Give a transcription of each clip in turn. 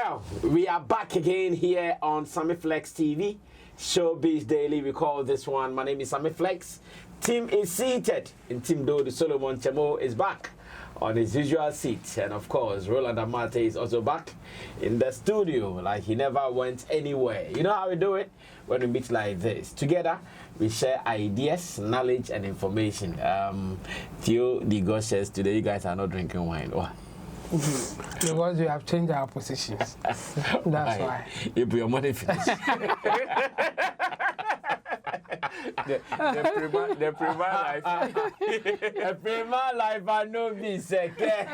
Well, we are back again here on Sammy Flex TV, Showbiz Daily. We call this one. My name is Sammy Flex. Team is seated, and Team Do the Solomon Chemo is back on his usual seat, and of course, Roland Amate is also back in the studio, like he never went anywhere. You know how we do it when we meet like this. Together, we share ideas, knowledge, and information. Theo the God says today you guys are not drinking wine. Why? Because we have changed our positions. That's why. You put your money finished. the prima life. The prima life I know be second.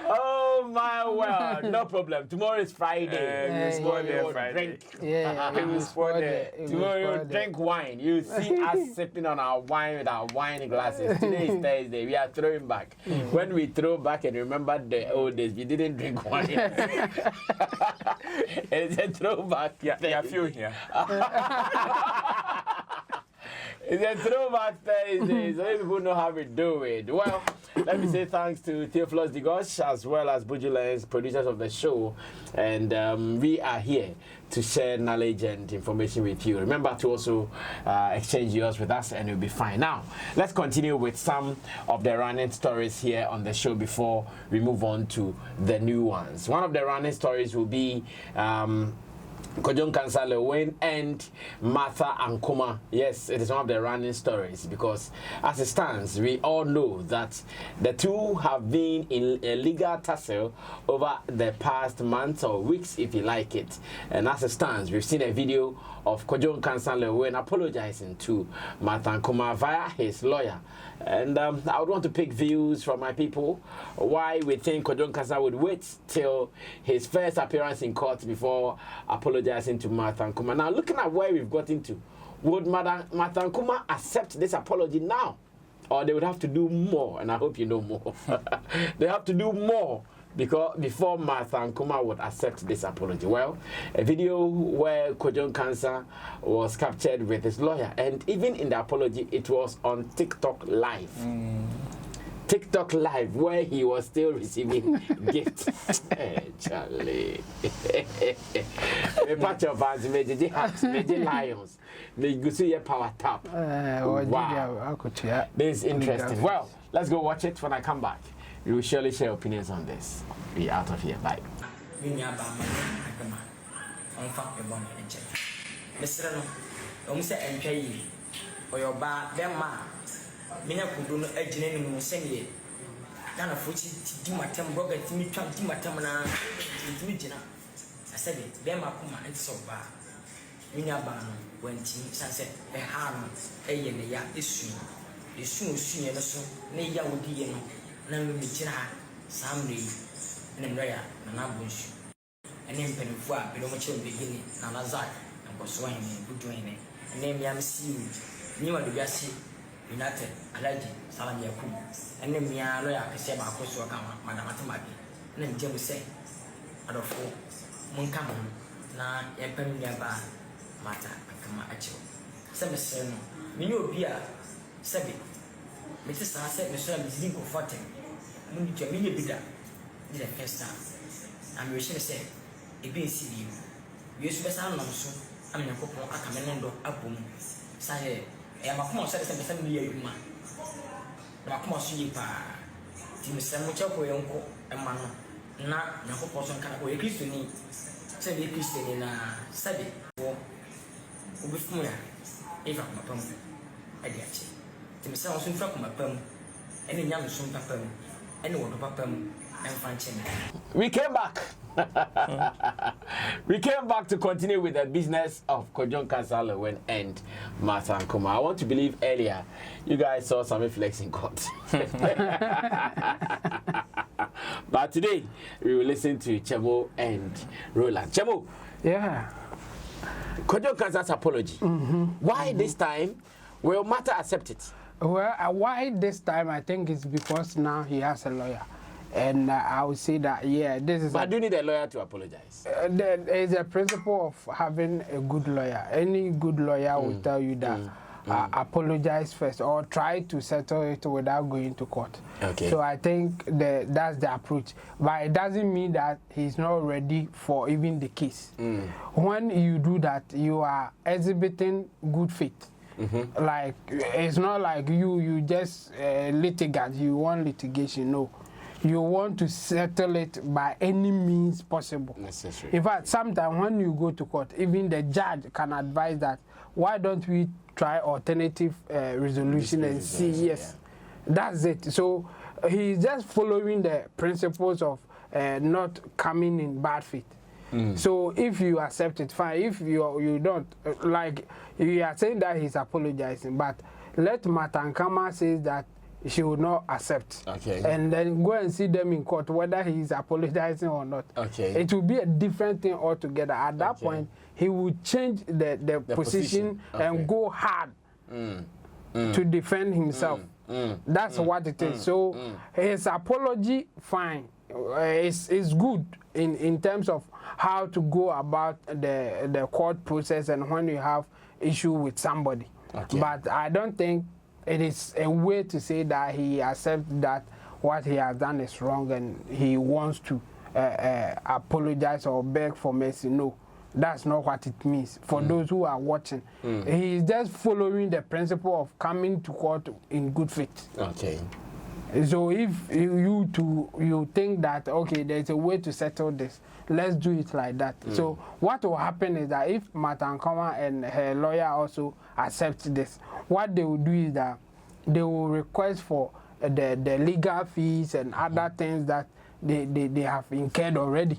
Oh my word, no problem. Tomorrow is Friday. We spoil there Friday. Yeah, we spoil there. Tomorrow you drink wine. You see us sipping on our wine with our wine glasses. Today is Thursday. We are throwing back. When we throw back and remember the old days, we didn't drink wine. It's a throwback. Yeah, few here. It's a throwback Thursday, so people know how we do it. Well, let me say thanks to Theophilus Digosh as well as Bujulens, producers of the show. And we are here to share knowledge and information with you. Remember to also exchange yours with us and you'll be fine. Now, let's continue with some of the running stories here on the show before we move on to the new ones. One of the running stories will be Kojon Cancer Liwyn and Martha Ankuma. Yes, it is one of the running stories because as it stands, we all know that the two have been in a legal tussle over the past months or weeks, if you like it. And as it stands, we've seen a video of Kojon Cancer Liwyn apologizing to Martha Ankuma via his lawyer. And I would want to pick views from my people why we think Kojon Cancer would wait till his first appearance in court before apologizing to Martha Ankuma. Now, looking at where we've got into, would Martha Ankuma accept this apology now? Or they would have to do more, and I hope you know more. They have to do more because before Martha Ankuma would accept this apology. Well, a video where Kojon Cancer was captured with his lawyer, and even in the apology, it was on TikTok Live. TikTok Live, where he was still receiving gifts. Hey, Charlie. A patch of hands, major hats, major lions. May go see your power tap. Wow. This is interesting. Well, let's go watch it. When I come back, we will surely share opinions on this. We're out of here. Bye. Mina kudono ejine ni musenye kana fuchi di matem broga timi twam di matem na timi jina asabe be makoma ntsoba minya ba no wanti sanse e ha no eye ne ya esu osunye no so ne ya wodi ye no na mi jina samre ne mraya na na bonsu ene mpanifu a be no mo chere begini na nazar nkoso hene budu hene ene mi am see ni wa do biase United, Alaji, Salam Yakum, and then Mia Loya Kaseba Koswaka, Madame Atamabi, and then James say, Adolfo, Munkam, Na Yapamiaba, Mata, Akama Acho. Seven, Minu Bia, Sebi, Mrs. said, Mr. Mizinko Fortin, Munjamini Bida, did a first time. I'm wishing to say, a being see you. Use the sound of so, I mean a couple of Akamendo Apum, Sahe. I'm a common citizen, some year, you man. My common sweep, Tim Samuel, uncle, and man, not no person can go a Christian. Say the Christian in a study for Ubifuna, if I'm a pump. I get you. Tim Sam soon from my pump, any young soon pum, any one of a pump, and French. We came back. We came back to continue with the business of Kojon Cancer Liwyn and Martha Ankuma. I want to believe earlier you guys saw Sammy Flex in court. But today we will listen to Chemo and Roland. Chemo. Yeah. Kojon Cancer's apology. Why this time will Martha accept it? Well, why this time? I think it's because now he has a lawyer. And I would say that, yeah, this is... But do you need a lawyer to apologize? There is a principle of having a good lawyer. Any good lawyer will tell you that apologize first or try to settle it without going to court. Okay. So I think that's the approach. But it doesn't mean that he's not ready for even the case. When you do that, you are exhibiting good faith. Like, it's not like you just litigate, you want litigation, no. You want to settle it by any means possible. Necessary. In fact, sometimes when you go to court, even the judge can advise that, why don't we try alternative resolution and see, yes, that's it. So he's just following the principles of not coming in bad faith. So if you accept it, fine. If you don't, like you are saying that he's apologizing, but let Matankama say that she would not accept. Okay. And then go and see them in court whether he's apologizing or not. Okay. It will be a different thing altogether. At that point, he would change the position and go hard to defend himself. That's what it is. So his apology, fine, is good in terms of how to go about the court process and when you have issue with somebody. Okay. But I don't think it is a way to say that he accepts that what he has done is wrong and he wants to apologize or beg for mercy. No, that's not what it means. For those who are watching, he is just following the principle of coming to court in good faith. Okay. So if you think that, okay, there's a way to settle this, let's do it like that. So what will happen is that if Matankama and her lawyer also accept this, what they will do is that they will request for the legal fees and other things that they have incurred already.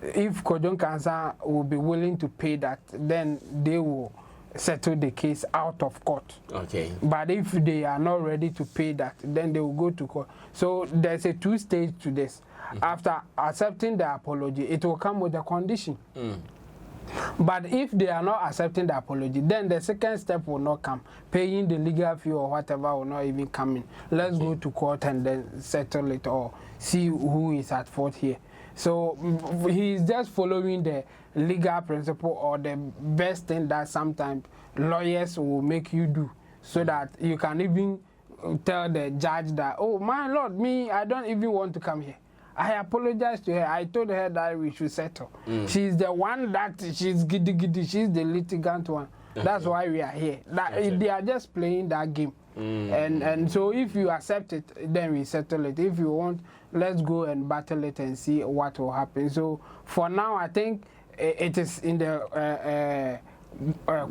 If Kojon Kansa will be willing to pay that, then they will settle the case out of court. Okay. But if they are not ready to pay that, then they will go to court. So there's a two-stage to this. After accepting the apology, it will come with a condition. But if they are not accepting the apology, then the second step will not come. Paying the legal fee or whatever will not even come in. Let's go to court and then settle it or see who is at fault here. So he is just following the legal principle or the best thing that sometimes lawyers will make you do, so that you can even tell the judge that, oh my lord, me, I don't even want to come here. I apologize to her. I told her that we should settle. She's the one that she's giddy. She's the litigant one. That's why we are here. They are just playing that game. And so if you accept it, then we settle it. If you want, let's go and battle it and see what will happen. So for now, I think it is in the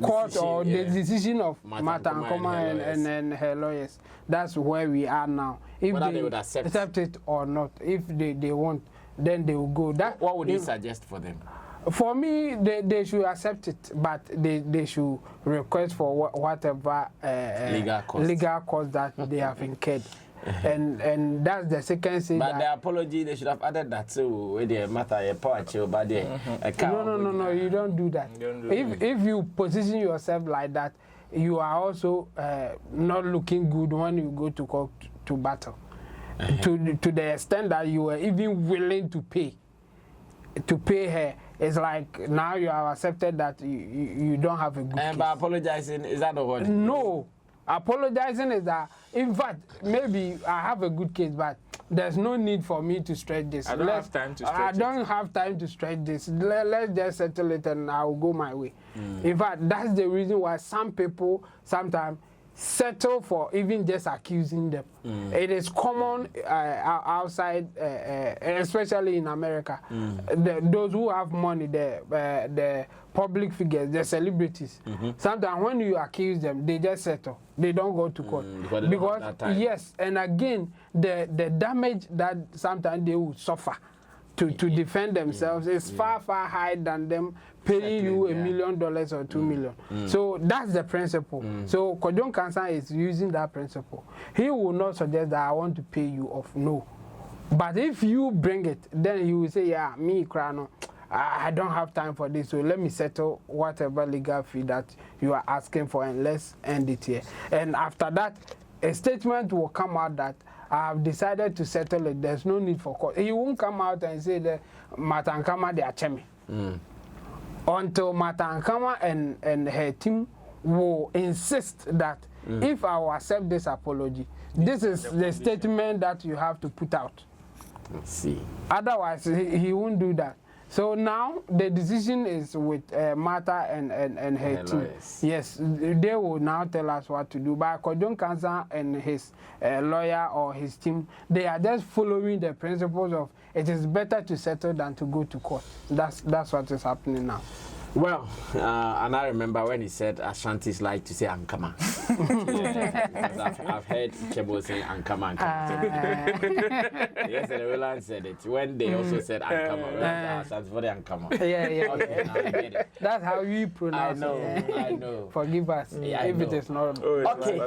court or the decision of Matankoma and her lawyers. That's where we are now. If they would accept it or not, if they won't, then they will go. What would you suggest for them? For me, they should accept it, but they should request for whatever legal cost that they have incurred. And that's the second thing. But the apology, they should have added that too. With the matter, a part, but no, you don't do that. If you position yourself like that, you are also not looking good when you go to court to battle. To the extent that you are even willing to pay her. It's like now you have accepted that you don't have a good case. By apologizing, is that the word? No. Apologizing is that, in fact, maybe I have a good case, but there's no need for me to stretch this. I don't have time to stretch this. Let's just settle it and I'll go my way. In fact, that's the reason why some people sometimes settle for even just accusing them. It is common outside, especially in America. Those who have money, the public figures, the celebrities, sometimes when you accuse them, they just settle. They don't go to court. Because yes, and again, the damage that sometimes they will suffer to defend themselves is far higher than them paying you $1 million or $2 million. So that's the principle. So Kojon Kansa is using that principle. He will not suggest that I want to pay you off. No. But if you bring it, then he will say, yeah, me, Krano, I don't have time for this, so let me settle whatever legal fee that you are asking for and let's end it here. And after that, a statement will come out that I have decided to settle it. There's no need for court. He won't come out and say that Matankama, they are chemi. Until Matankama and her team will insist that if I will accept this apology, this is the statement that you have to put out. Let's see. Otherwise, he won't do that. So now the decision is with Martha and her team. Lawyers. Yes, they will now tell us what to do. But Kodjon Kansa and his lawyer or his team, they are just following the principles of it is better to settle than to go to court. That's what is happening now. Well, and I remember when he said Ashantis like to say Ankama. Because I've heard Kebo say Ankama. Yes, and Replies said it. When they also said Ankama, Ashantis for the Ankama. Yeah. Okay, now I get it. That's how we pronounce it. I know. Forgive us if it is not. Okay,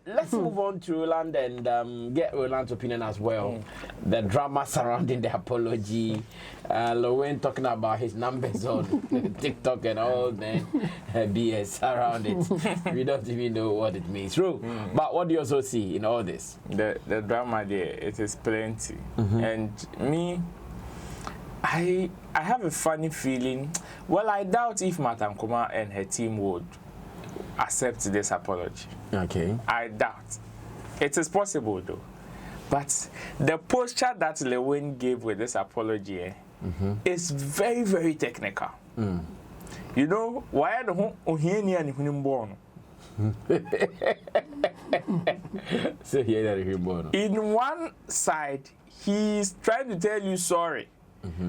let's move on to Roland and get Roland's opinion as well. The drama surrounding the apology. Liwyn talking about his numbers on TikTok and all the BS around it. We don't even know what it means. True. But what do you also see in all this? The drama there, it is plenty. And me, I have a funny feeling. Well, I doubt if Madam Kuma and her team would accept this apology. Okay. I doubt. It is possible though. But the posture that Liwyn gave with this apology is very, very technical. You know, why don't Ohieni and Hunimborn? So here that born. In one side, he's trying to tell you sorry.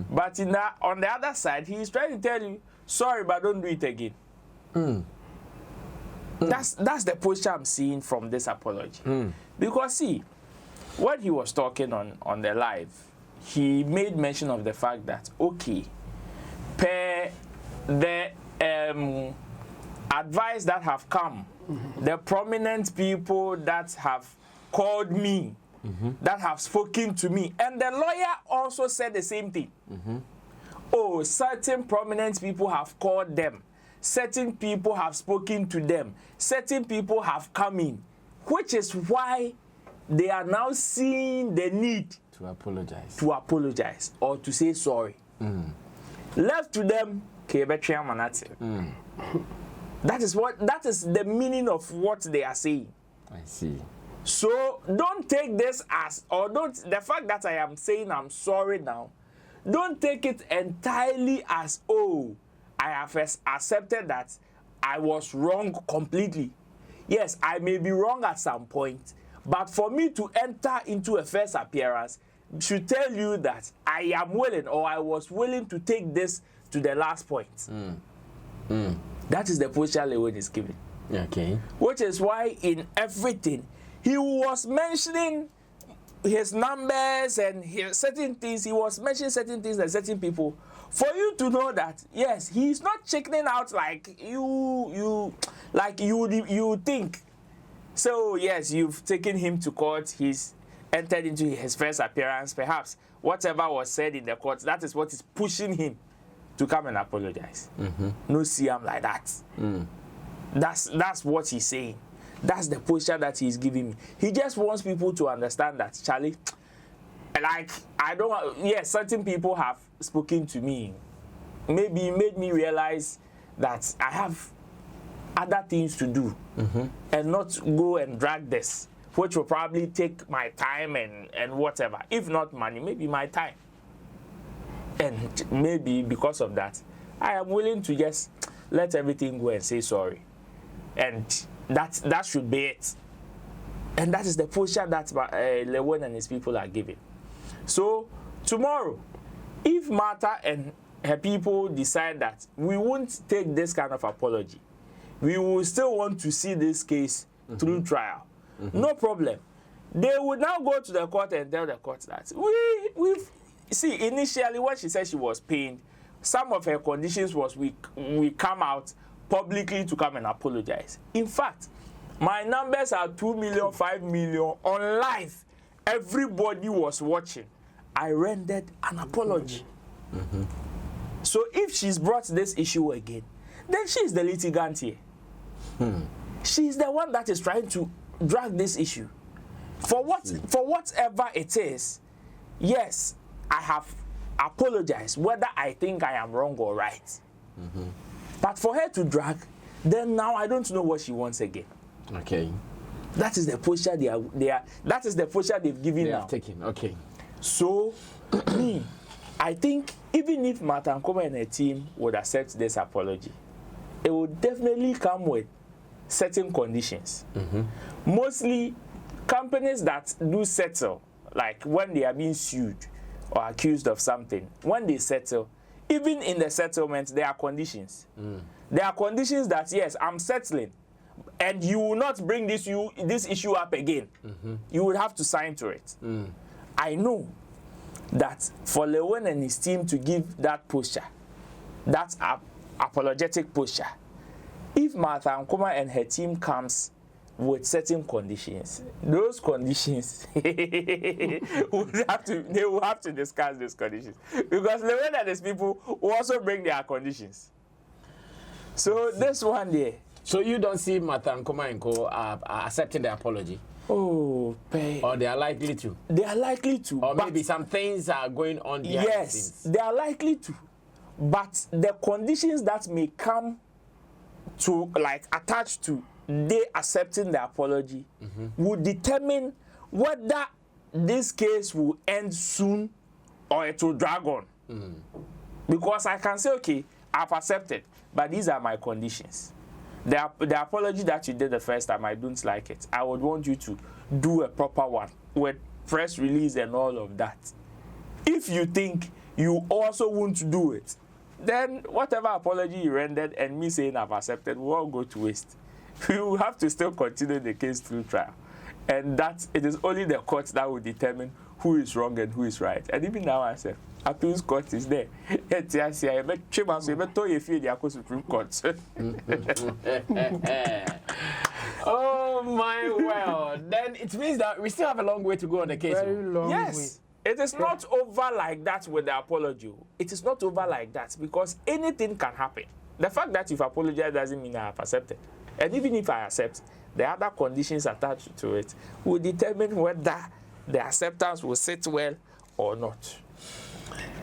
But on the other side, he's trying to tell you sorry, but don't do it again. That's the posture I'm seeing from this apology. Because see, when he was talking on the live, he made mention of the fact that, okay, per the advice that have come, the prominent people that have called me, that have spoken to me, and the lawyer also said the same thing. Oh, certain prominent people have called them, certain people have spoken to them, certain people have come in, which is why they are now seeing the need To apologize. or to say sorry. Left to them, that is the meaning of what they are saying. I see. So don't take this as, or don't, the fact that I am saying I'm sorry now, don't take it entirely as, oh, I have accepted that I was wrong completely. Yes, I may be wrong at some point, but for me to enter into a first appearance should tell you that I am willing, or I was willing to take this to the last point. That is the posture Liwyn is giving. Okay. Which is why in everything, he was mentioning his numbers and certain things. He was mentioning certain things and certain people for you to know that, yes, he's not chickening out like you think. So yes, you've taken him to court. He's entered into his first appearance. Perhaps whatever was said in the court, that is what is pushing him to come and apologize. No see him like that. That's what he's saying. That's the posture that he's giving me. He just wants people to understand that, Charlie, like, yes, certain people have spoken to me. Maybe made me realize that I have other things to do and not go and drag this, which will probably take my time and whatever. If not money, maybe my time. And maybe because of that, I am willing to just let everything go and say sorry. And that should be it. And that is the posture that Liwyn and his people are giving. So tomorrow, if Martha and her people decide that we won't take this kind of apology, we will still want to see this case through trial, no problem. They would now go to the court and tell the court that we've see, initially when she said she was pained, some of her conditions was we come out publicly to come and apologize. In fact, my numbers are 2 million, 5 million on live. Everybody was watching. I rendered an apology. So if she's brought this issue again, then she's the litigant here. She's the one that is trying to drag this issue. For whatever it is, yes, I have apologized, whether I think I am wrong or right. But for her to drag, then now I don't know what she wants again. Okay. That is the posture that is the posture they've given now. Taken. Okay. So, me, I think even if Martha Nkoma and her team would accept this apology, it would definitely come with certain conditions. Mostly, companies that do settle, like when they are being sued or accused of something, when they settle, even in the settlement, there are conditions. There are conditions that, yes, I'm settling, and you will not bring this issue up again. You would have to sign to it. I know that for Liwyn and his team to give that posture, that apologetic posture, if Martha Nkoma and her team comes with certain conditions, those conditions they will have to discuss those conditions, because Liwyn and his people will also bring their conditions. So this one there. So you don't see Martha Nkoma and Co accepting the apology? Oh, or they are likely to? They are likely to. Or maybe some things are going on behind the scenes. They are likely to. But the conditions that may come to, like, attached to they accepting the apology will determine whether this case will end soon or it will drag on. Because I can say, okay, I've accepted, but these are my conditions. The apology that you did the first time, I don't like it. I would want you to do a proper one with press release and all of that. If you think you also won't do it, then whatever apology you rendered and me saying I've accepted will all go to waste. We will have to still continue the case through trial. And that it is only the court that will determine who is wrong and who is right. And even now I said, appeals court is there. Supreme Court. Oh my word. Then it means that we still have a long way to go on the case. Very long Yes. It is not over like that with the apology. It is not over like that because anything can happen. The fact that you've apologized doesn't mean I have accepted. And even if I accept, the other conditions attached to it will determine whether the acceptance will sit well or not.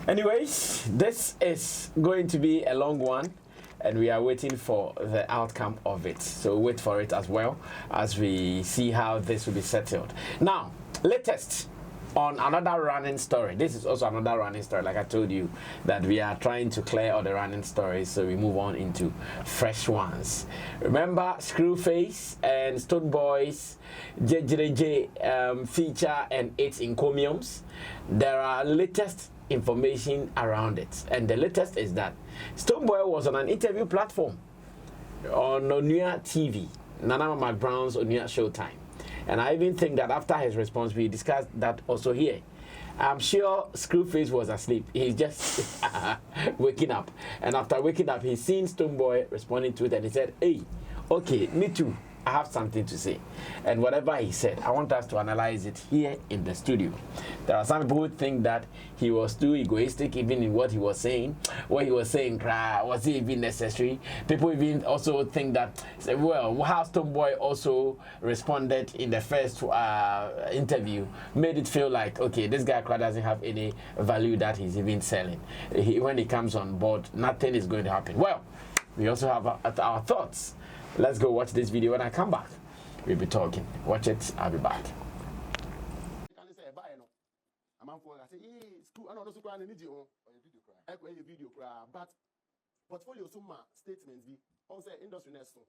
Anyways, this is going to be a long one, and we are waiting for the outcome of it. So wait for it as well as we see how this will be settled. Now, latest on another running story. This is also another running story, like I told you, that we are trying to clear all the running stories, so we move on into fresh ones. Remember Skrew, Faze and Stonebwoy's JJJ feature and its encomiums? There are latest information around it, and the latest is that Stonebwoy was on an interview platform on Onua TV, Nana McBrown's Onua Showtime. And I even think that after his response, we discussed that also here. I'm sure Screwface was asleep. He's just waking up. And after waking up, he's seen Stonebwoy responding to it, and he said, hey, okay, me too. I have something to say. And whatever he said, I want us to analyze it here in the studio. There are some people who think that he was too egoistic even in what he was saying. What he was saying, was it even necessary? People even also think that, well, how Stonebwoy also responded in the first interview made it feel like, okay, this guy doesn't have any value that he's even selling. When he comes on board, nothing is going to happen. Well, we also have our thoughts. Let's go watch this video. When I come back, we'll be talking. Watch it. I'll be back. But portfolio summa statements be also industry next so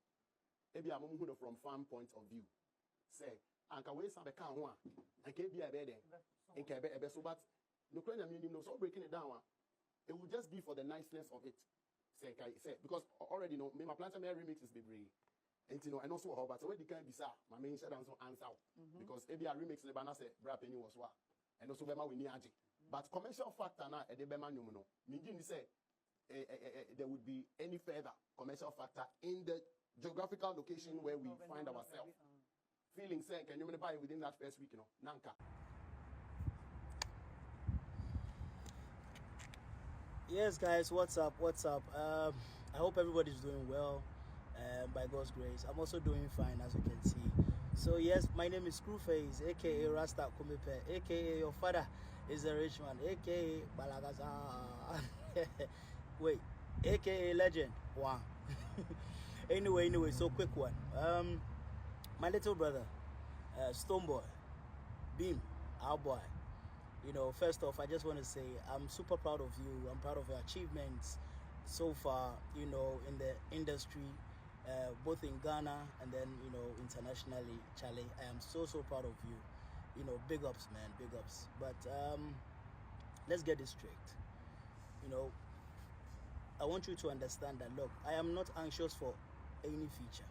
maybe I'm from farm point of view. Say and can we some can one and can be a bed and can be a so but no question no so breaking it down. It will just be for the niceness of it. Say because already know me my plans and remix is be and you know and also how but so when the can be sir my main share down so answer because if a remix the banner say bra penny was what and also bema we need but commercial factor now at the bema no meaning say there would be any further commercial factor in the geographical location where we find ourselves. Feeling say can you buy within that first week, you know, Nanka. Yes, guys, what's up? I hope everybody's doing well, by God's grace. I'm also doing fine, as you can see. So yes, my name is Screwface, aka Rasta Kumipe, aka your father is a rich man, aka Balagaza. Wait, aka Legend. Wow. Anyway, so quick one. My little brother, Stonebwoy, Beam, our boy. You know, first off, I just want to say I'm super proud of you. I'm proud of your achievements so far, you know, in the industry, both in Ghana and then, you know, internationally. Charlie, I am so proud of you. You know, big ups, man, big ups. But let's get this straight. You know, I want you to understand that, look, I am not anxious for any feature.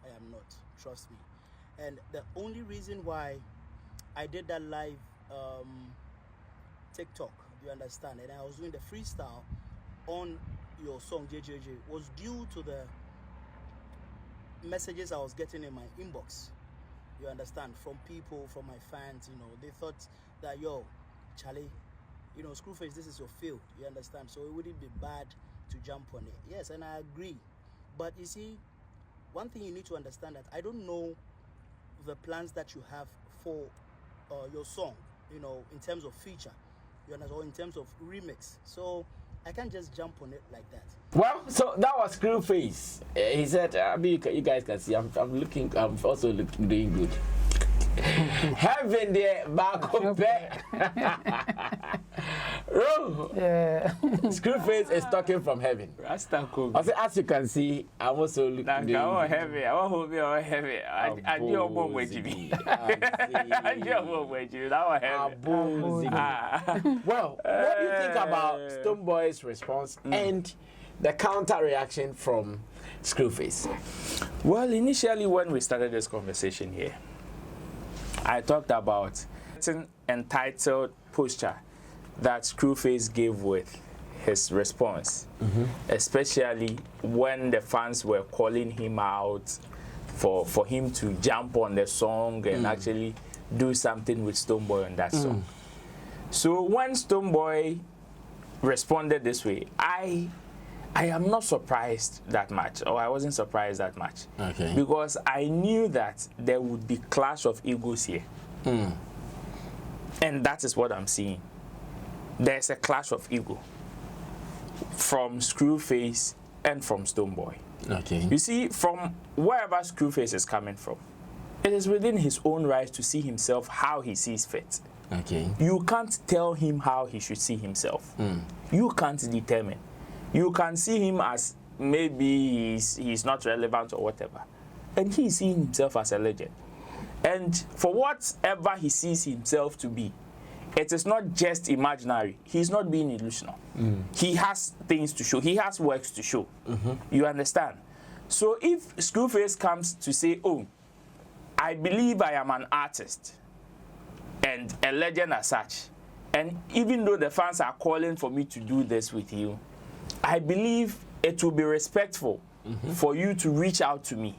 I am not, trust me. And the only reason why I did that live TikTok, you understand, and I was doing the freestyle on your song JJJ was due to the messages I was getting in my inbox, you understand, from people, from my fans. You know, they thought that, yo, Charlie, you know, Screwface, this is your field, you understand, so it wouldn't be bad to jump on it. Yes, and I agree, but you see, one thing you need to understand that I don't know the plans that you have for your song, you know, in terms of feature, you understand, or in terms of remix. So I can't just jump on it like that. Well, so that was Screwface. He said, I mean, you guys can see, I'm also looking doing good. Heaven there, back up there. Yeah. Screwface is talking from heaven. I say, as you can see, I'm also looking doing good. Heavy. I want to be all heavy. I do a one way to be. I do a one way to be. That was heavy. Well, what do you think about Stonebwoy's response and the counter reaction from Screwface? Well, initially when we started this conversation here, I talked about an entitled posture that Screwface gave with his response, especially when the fans were calling him out for him to jump on the song and actually do something with Stonebwoy on that song. So when Stonebwoy responded this way, I am not surprised that much, or I wasn't surprised that much, because I knew that there would be clash of egos here, and that is what I'm seeing. There's a clash of ego from Screwface and from Stonebwoy. You see, from wherever Screwface is coming from, it is within his own right to see himself how he sees fit. You can't tell him how he should see himself. You can't determine. You can see him as maybe he's not relevant or whatever. And he's seeing himself as a legend. And for whatever he sees himself to be, it is not just imaginary. He's not being illusional. He has things to show. He has works to show. You understand? So if Screwface comes to say, oh, I believe I am an artist and a legend as such, and even though the fans are calling for me to do this with you, I believe it will be respectful for you to reach out to me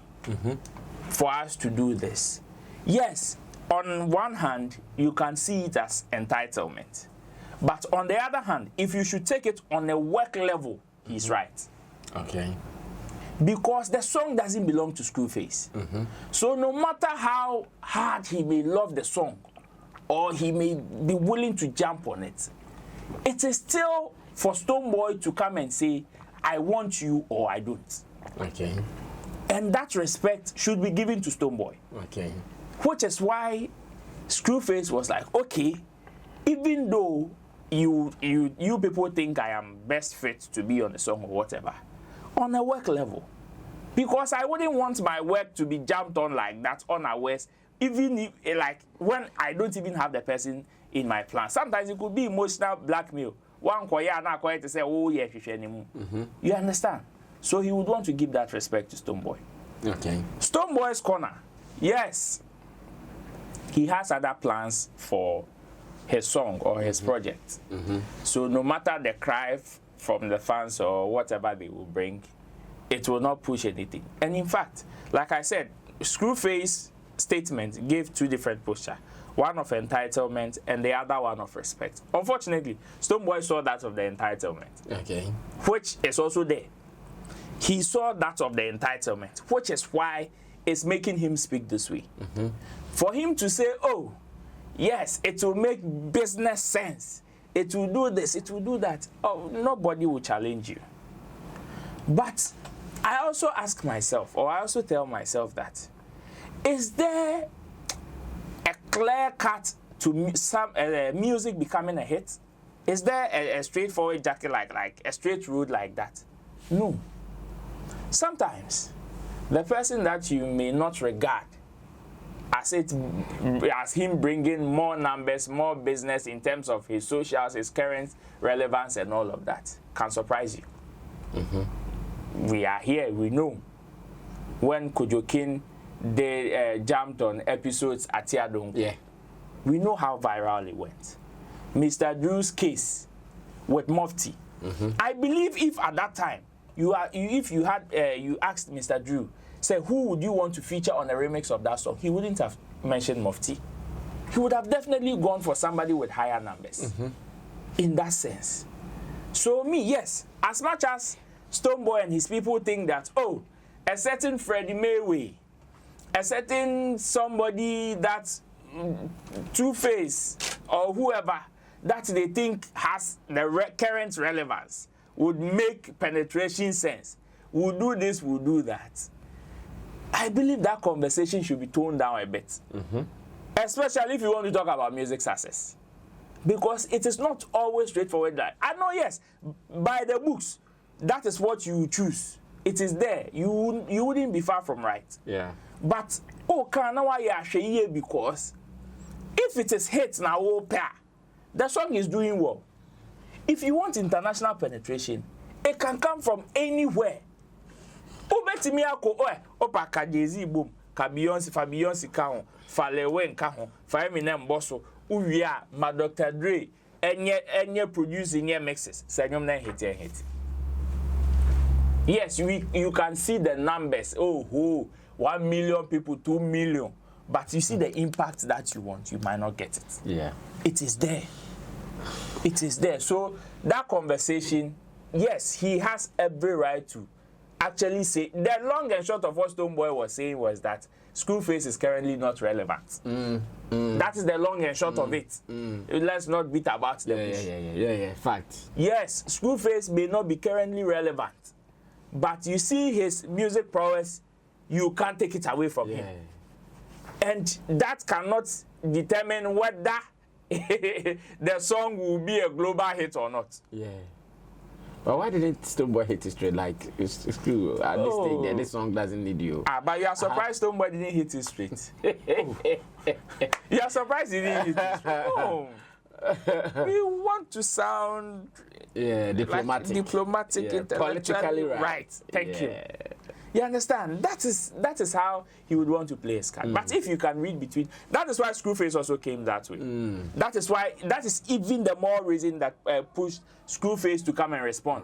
for us to do this. Yes, on one hand, you can see it as entitlement. But on the other hand, if you should take it on a work level, he's right. Because the song doesn't belong to Screwface. So no matter how hard he may love the song, or he may be willing to jump on it, it is still for Stonebwoy to come and say, I want you or I don't. And that respect should be given to Stonebwoy. Which is why Screwface was like, okay, even though you people think I am best fit to be on the song or whatever, on a work level. Because I wouldn't want my work to be jumped on like that unawares, even if, like, when I don't even have the person in my plan. Sometimes it could be emotional blackmail. One koya na koya to say, oh yeah, you understand? So he would want to give that respect to Stonebwoy. Stonebwoy's corner, yes, he has other plans for his song or his project. So no matter the cry from the fans or whatever they will bring, it will not push anything. And in fact, like I said, Screwface's statement gave two different postures. One of entitlement and the other one of respect. Unfortunately, Stonebwoy saw that of the entitlement, which is also there. He saw that of the entitlement, which is why it's making him speak this way. For him to say, oh, yes, it will make business sense. It will do this, it will do that. Oh, nobody will challenge you. But I also ask myself, or I also tell myself that, is there a clear cut to some music becoming a hit? Is there a straightforward jacket like a straight road like that? No. Sometimes the person that you may not regard as him bringing more numbers, more business in terms of his socials, his current relevance and all of that can surprise you. We are here, we know. When Kojokin, they jumped on episodes at Tiadong. Yeah. We know how viral it went. Mr. Drew's case with Mufti. I believe if at that time you asked Mr. Drew, say who would you want to feature on a remix of that song, he wouldn't have mentioned Mufti. He would have definitely gone for somebody with higher numbers. In that sense. So me, yes, as much as Stonebwoy and his people think that, oh, a certain Freddie Mayway, a certain somebody that's Two-Face or whoever that they think has the current relevance would make penetration sense, would do this, would do that. I believe that conversation should be toned down a bit. Especially if you want to talk about music success. Because it is not always straightforward. That I know, yes, by the books, that is what you choose. It is there. You wouldn't be far from right. Yeah. But, oh, can I say because if it is hit now, oh, pair, the song is doing well. If you want international penetration, it can come from anywhere. Obetimi ako opa ka Jay-Z boom, ka Beyonce, fa Beyonce ka ho, fa Liwyn ka ho, fa Eminem bosso, uwia ma Dr. Dre, enye producing nye mixes, say nyom na hit. Yes, you can see the numbers. Oh, 1 million people, 2 million. But you see the impact that you want, you might not get it. Yeah. It is there. It is there. So that conversation, yes, he has every right to actually say. The long and short of what Stonebwoy was saying was that Screwface is currently not relevant. That is the long and short of it. Let's not beat about the bush. Yeah. Fact. Yes, Screwface may not be currently relevant, but you see his music prowess, you can't take it away from him. And that cannot determine whether the song will be a global hit or not. Yeah. But why didn't Stonebwoy hit it straight? Like, it's cool. At this stage, yeah, this song doesn't need you. But you are surprised Stonebwoy didn't hit it straight. You are surprised he didn't hit it straight. Oh. We want to sound diplomatic. Like diplomatic, politically right. Thank you. You understand? That is how he would want to play his card. But if you can read between, that is why Screwface also came that way. That is even the more reason that pushed Screwface to come and respond.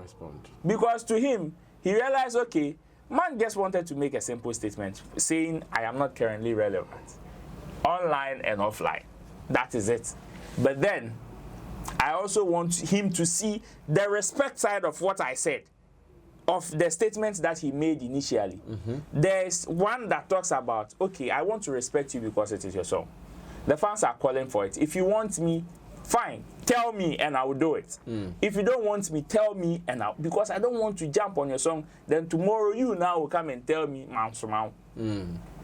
Because to him, he realized, okay, man just wanted to make a simple statement saying, I am not currently relevant. Online and offline. That is it. But then, I also want him to see the respect side of what I said. Of the statements that he made initially. There's one that talks about, okay, I want to respect you because it is your song. The fans are calling for it. If you want me, fine, tell me and I will do it. If you don't want me, tell me and because I don't want to jump on your song, then tomorrow you now will come and tell me,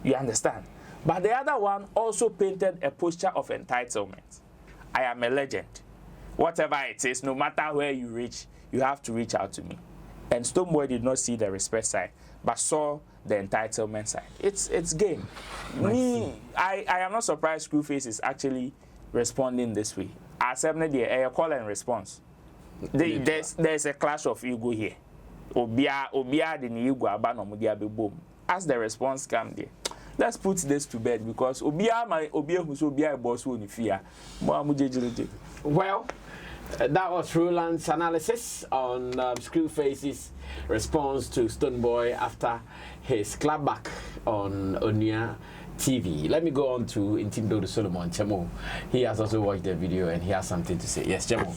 You understand? But the other one also painted a posture of entitlement. I am a legend. Whatever it is, no matter where you reach, you have to reach out to me. And Stonebwoy did not see the respect side, but saw the entitlement side. It's game. I am not surprised Screwface is actually responding this way. As a call and response. There's a clash of ego here. Obia the ego abanomudia boom. As the response comes there. Let's put this to bed because obia who's obia boss won't fear. Well, that was Roland's analysis on Screwface's response to Stonebwoy after his clapback on Onia TV. Let me go on to Intindo de Solomon Chemo. He has also watched the video and he has something to say. Yes, Chemo.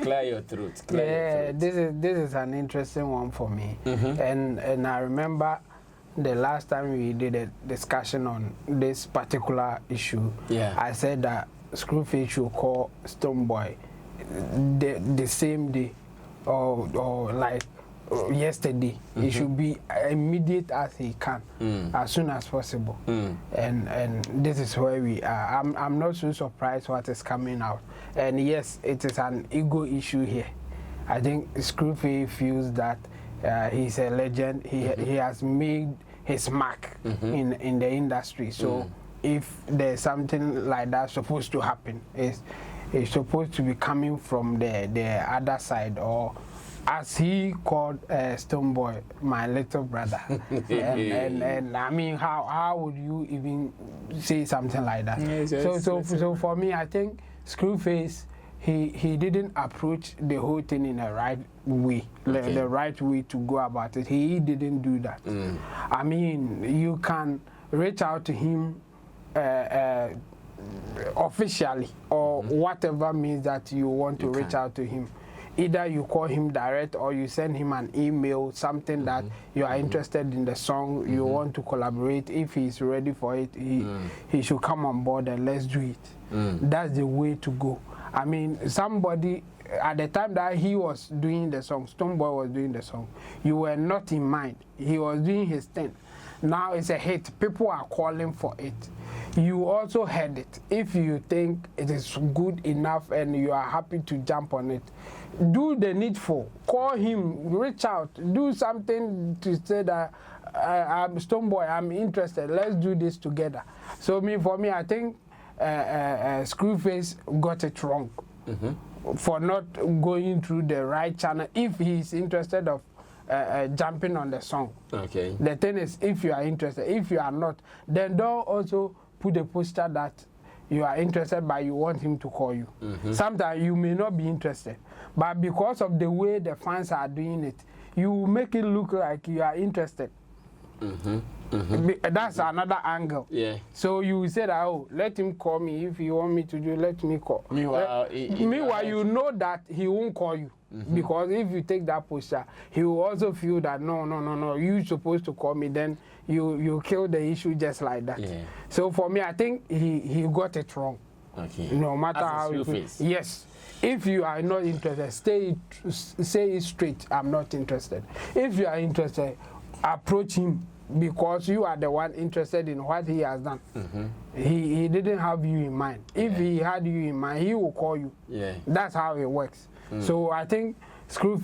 Clear your throat. This is an interesting one for me. And I remember the last time we did a discussion on this particular issue. I said that Screwface should call Stonebwoy the same day or like yesterday. It should be immediate as he can, as soon as possible. And this is where we are. I'm not so surprised what is coming out. And yes, it is an ego issue here. I think Skrew feels that he's a legend. He has made his mark in the industry. So if there's something like that supposed to happen, it's supposed to be coming from the other side, or as he called Stonebwoy, my little brother. and I mean, how would you even say something like that? Yes, so for me, I think Skrew, he didn't approach the whole thing in the right way, the right way to go about it. He didn't do that. I mean, you can reach out to him officially, or whatever means that you want to reach out to him. Either you call him direct, or you send him an email, something that you are interested in the song, you want to collaborate. If he's ready for it, he should come on board and let's do it. That's the way to go. I mean, somebody, at the time that he was doing the song, Stonebwoy was doing the song, you were not in mind. He was doing his thing. Now it's a hit. People are calling for it. You also heard it. If you think it is good enough and you are happy to jump on it, do the needful. Call him, reach out, do something to say that I'm Stonebwoy, I'm interested. Let's do this together. So for me, I think Skrew got it wrong for not going through the right channel. If he's interested of jumping on the song. Okay. The thing is, if you are interested, if you are not, then don't also put a poster that you are interested, but you want him to call you. Sometimes you may not be interested, but because of the way the fans are doing it, you make it look like you are interested. That's another angle. Yeah. So you say that, oh, let him call me. If you want me to do, let me call. Meanwhile, you know that he won't call you. Because if you take that posture, he will also feel that no, you're supposed to call me. Then you kill the issue just like that. Yeah. So for me, I think he got it wrong. Okay. No matter how you feel. Yes. If you are not interested, say it straight. I'm not interested. If you are interested, approach him, because you are the one interested in what he has done. He didn't have you in mind. If he had you in mind, he will call you. Yeah. That's how it works. So I think Skrew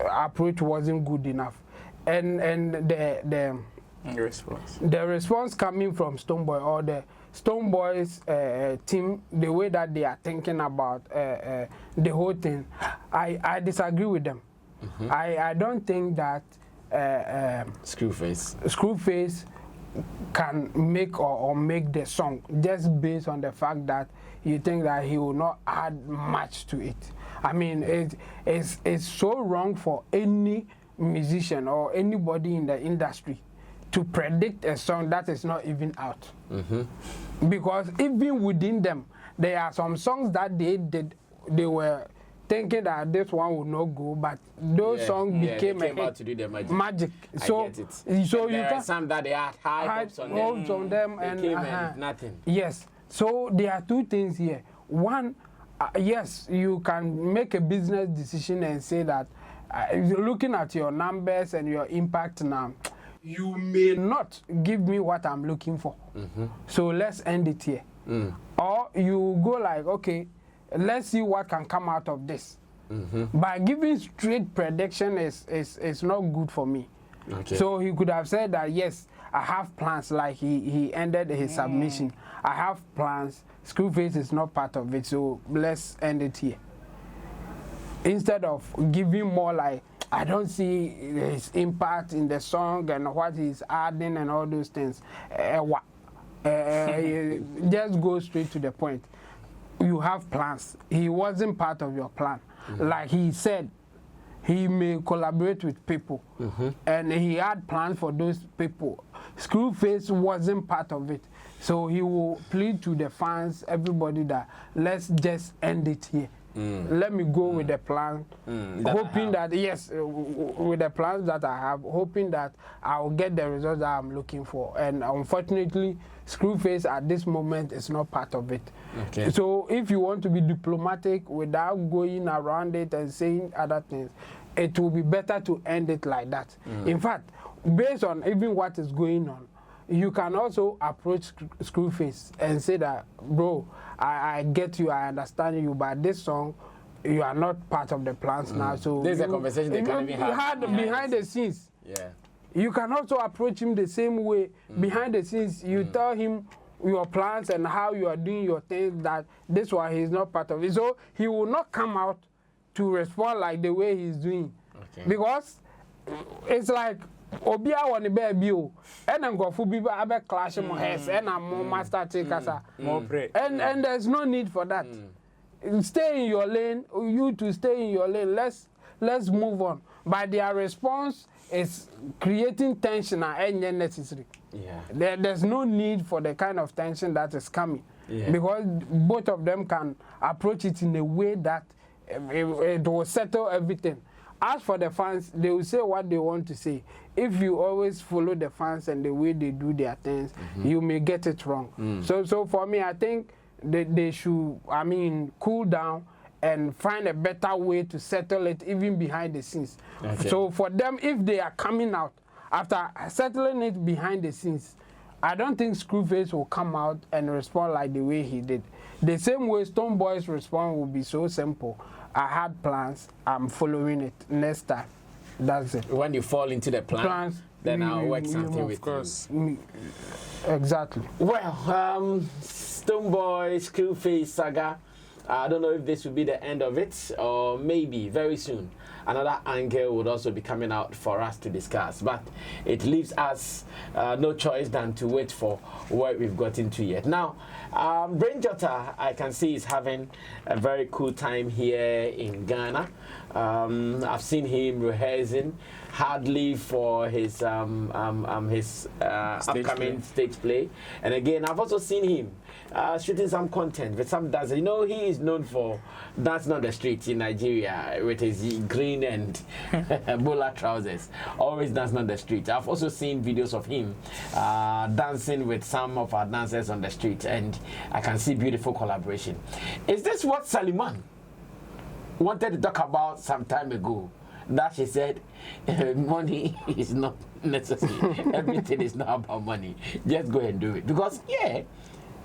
approach wasn't good enough, and the response coming from Stonebwoy, or the Stonebwoy's team, the way that they are thinking about the whole thing, I disagree with them. I don't think that Skrew can make or make the song just based on the fact that you think that he will not add much to it. I mean, it's so wrong for any musician or anybody in the industry to predict a song that is not even out. Because even within them, there are some songs that they were thinking that this one would not go, but those songs became a hit. To do the magic. So you can some that they had high hopes on them, and nothing. Yes. So there are two things here. One, yes, you can make a business decision and say that looking at your numbers and your impact now, you may not give me what I'm looking for. So let's end it here. Or you go like, okay, let's see what can come out of this. But giving straight prediction is not good for me. Okay. So he could have said that, yes, I have plans, like he ended his submission. I have plans. Skrew is not part of it, so let's end it here. Instead of giving more like, I don't see his impact in the song and what he's adding and all those things. Just go straight to the point. You have plans. He wasn't part of your plan. Like he said, he may collaborate with people, and he had plans for those people. Skrew wasn't part of it, so he will plead to the fans, everybody, that let's just end it here. Let me go with the plan, hoping that, yes, with the plans that I have, hoping that I will get the results that I'm looking for. And unfortunately, Skrew at this moment is not part of it. Okay. So if you want to be diplomatic without going around it and saying other things, it will be better to end it like that. In fact, based on even what is going on, you can also approach Screwface and say that, bro, I get you, I understand you, but this song, you are not part of the plans now. So there's a conversation they can even have behind the scenes. Yeah. You can also approach him the same way behind the scenes. You tell him your plans and how you are doing your things, that this one he's not part of it. So he will not come out to respond like the way he's doing. Okay. Because it's like Obia won the baby, and I'm going to be clashing my heads, and I'm more master takers. And there's no need for that. Stay in your lane, you to stay in your lane. Let's move on. But their response is creating tension and unnecessary. Yeah. There's no need for the kind of tension that is coming. Yeah. Because both of them can approach it in a way that it will settle everything. As for the fans, they will say what they want to say. If you always follow the fans and the way they do their things, you may get it wrong. So for me, I think they should, cool down and find a better way to settle it even behind the scenes. Okay. So for them, if they are coming out after settling it behind the scenes, I don't think Screwface will come out and respond like the way he did. The same way Stonebwoy's response will be so simple. I had plans, I'm following it. Next time. That's it. When you fall into the plans, then I'll work something with you. Exactly. Well, Stonebwoy, Screwface saga, I don't know if this will be the end of it, or maybe very soon another angle would also be coming out for us to discuss. But it leaves us no choice than to wait for what we've got into yet. Now, Brain Jotter, I can see, is having a very cool time here in Ghana. I've seen him rehearsing hardly for his upcoming stage play. And again, I've also seen him shooting some content with some dancers. You know, he is known for dancing on the streets in Nigeria with his green and bowler trousers, always dancing on the street. I've also seen videos of him dancing with some of our dancers on the street, and I can see beautiful collaboration. Is this what Suleiman wanted to talk about some time ago? That she said, money is not necessary. Everything is not about money. Just go and do it. Because, yeah,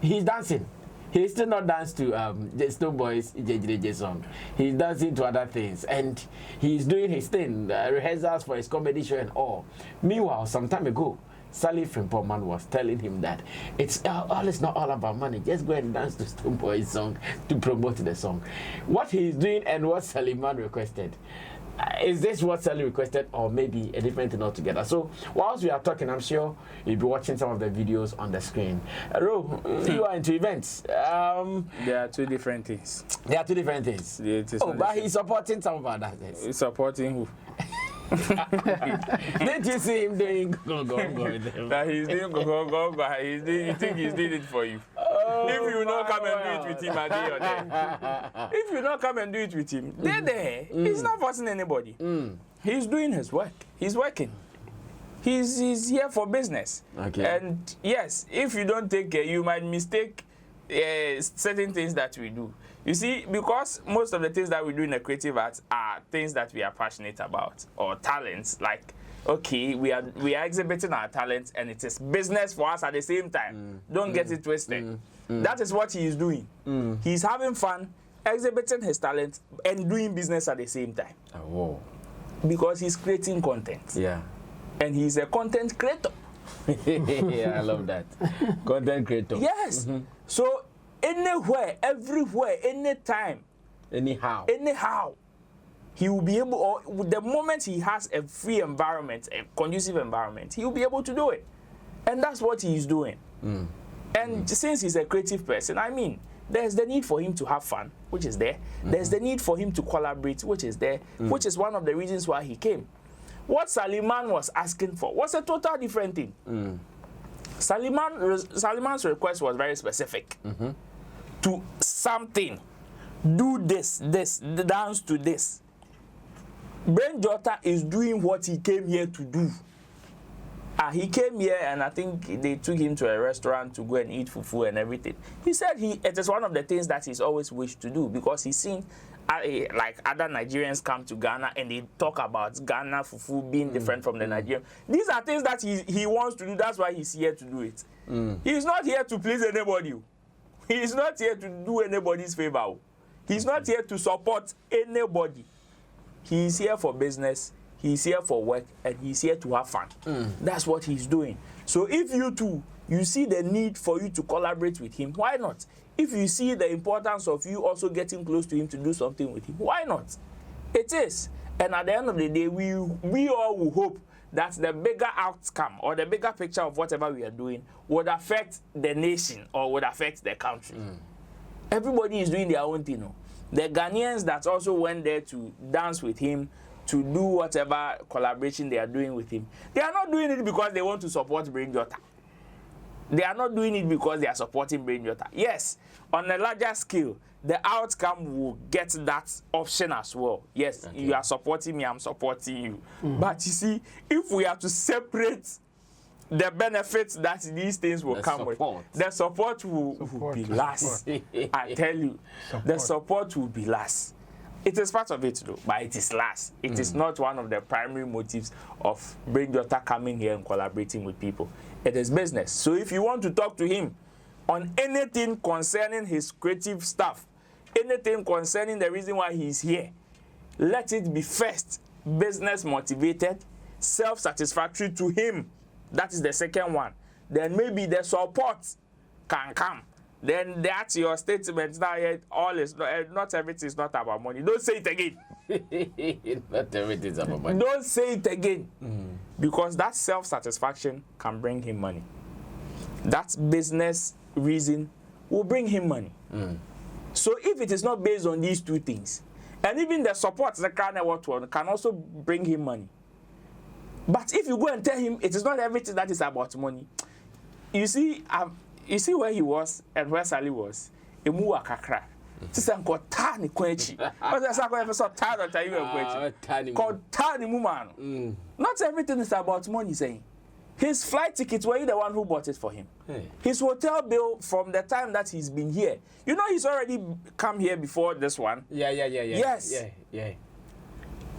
he's dancing. He's still not danced to the Stonebwoy's JJJ song. He's dancing to other things. And he's doing his thing, rehearsals for his comedy show and all. Meanwhile, some time ago, Sally Frimpong was telling him that it's not all about money. Just go and dance to Stonebwoy's song to promote the song. What he's doing and what Suleiman requested. Is this what Sally requested, or maybe a different thing altogether? So whilst we are talking, I'm sure you'll be watching some of the videos on the screen. Ro, you are into events. There are two different things. There are two different things. Yeah, but he's supporting some of our dancers. He's supporting who? Didn't you see him doing go? That he's doing go. You think he's doing it for you? If you not come and do it with him, if you not come and do it with him, there. He's not forcing anybody. He's doing his work. He's working. He's here for business. Okay. And yes, if you don't take care, you might mistake certain things that we do. You see, because most of the things that we do in the creative arts are things that we are passionate about, or talents. Like, okay, we are exhibiting our talents, and it is business for us at the same time. Don't get it twisted. That is what he is doing. He's having fun, exhibiting his talent, and doing business at the same time. Oh. Because he's creating content. Yeah. And he's a content creator. Yeah, I love that. Content creator. Yes. So anywhere, everywhere, anytime, anyhow, he will be able, or the moment he has a free environment, a conducive environment, he will be able to do it. And that's what he's doing. And since he's a creative person, I mean, there's the need for him to have fun, which is there. There's the need for him to collaborate, which is there, which is one of the reasons why he came. What Suleiman was asking for was a total different thing. Suleiman's request was very specific to something. Do this, dance to this. Brain Jotter is doing what he came here to do. He came here and I think they took him to a restaurant to go and eat fufu and everything. He said it is one of the things that he's always wished to do because he's seen like other Nigerians come to Ghana and they talk about Ghana fufu being different from the Nigerian. These are things that he wants to do. That's why he's here to do it. He's not here to please anybody. He's not here to do anybody's favor. He's not here to support anybody. He's here for business. He's here for work, and he's here to have fun. That's what he's doing. So if you too, you see the need for you to collaborate with him, why not? If you see the importance of you also getting close to him to do something with him, why not? It is. And at the end of the day, we all will hope that the bigger outcome or the bigger picture of whatever we are doing would affect the nation or would affect the country. Everybody is doing their own thing. No? The Ghanaians that also went there to dance with him, to do whatever collaboration they are doing with him, they are not doing it because they want to support Brain Jotter. They are not doing it because they are supporting Brain Jotter. Yes, on a larger scale, the outcome will get that option as well. Yes, okay. You are supporting me, I'm supporting you. But you see, if we are to separate the benefits that these things will come with, the support will be less. I tell you, the support will be less. It is part of it though, but it is last. It is not one of the primary motives of Brain Jotter coming here and collaborating with people. It is business. So if you want to talk to him on anything concerning his creative stuff, anything concerning the reason why he's here, let it be first business motivated, self-satisfactory to him. That is the second one. Then maybe the support can come. Then that's your statement. Now, all is not everything is not about money. Don't say it again. Not everything is about money. Don't say it again, because that self-satisfaction can bring him money. That business reason will bring him money. So if it is not based on these two things, and even the support the can also bring him money. But if you go and tell him it is not everything that is about money, you see where he was and where Sally was. Emu akakra. Sister ko ta ni kwenchi. What say ko so ta do tayi kwenchi. Ko ta ni mumano. Not everything is about money saying. His flight tickets were you the one who bought it for him. His hotel bill from the time that he's been here. You know he's already come here before this one. Yeah. Yes. Yeah.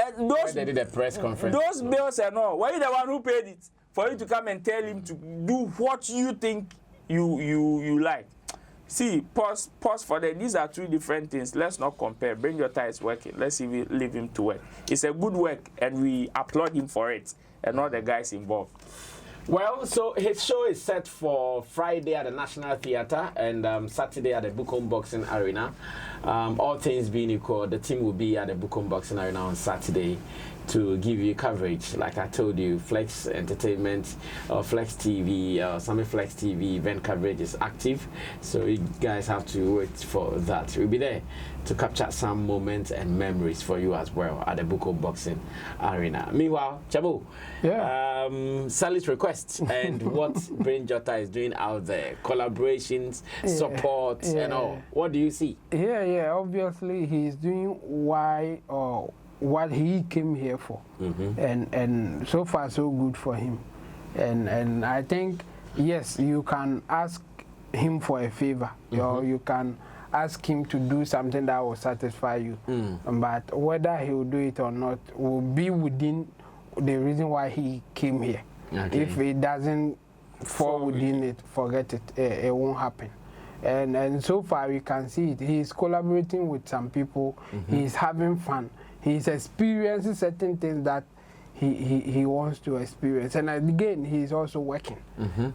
And those they did a press conference. Those bills and all. Were you the one who paid it for you to come and tell him to do what you think you like? See, pause for that. These are two different things. Let's not compare. Brain Jotter is working. Let's see, we leave him to work. It's a good work, and we applaud him for it, and all the guys involved. Well, so his show is set for Friday at the National Theatre and Saturday at the Bukom Boxing Arena. All things being equal, the team will be at the Bukom Boxing Arena on Saturday to give you coverage. Like I told you, Flex Entertainment or Flex TV, Sammy Flex TV event coverage is active. So you guys have to wait for that. We'll be there to capture some moments and memories for you as well at the Bukom Boxing Arena. Meanwhile, Chabu, Sally's request and what Brain Jotter is doing out there, collaborations, support, and all. What do you see? Yeah. Obviously, he's doing what he came here for, and so far so good for him. And I think yes, you can ask him for a favor, or you can ask him to do something that will satisfy you. But whether he will do it or not will be within the reason why he came here. Okay. If it doesn't fall within it, forget it. It won't happen. And so far we can see it. He's collaborating with some people. He's having fun. He's experiencing certain things that he wants to experience. And again, he's also working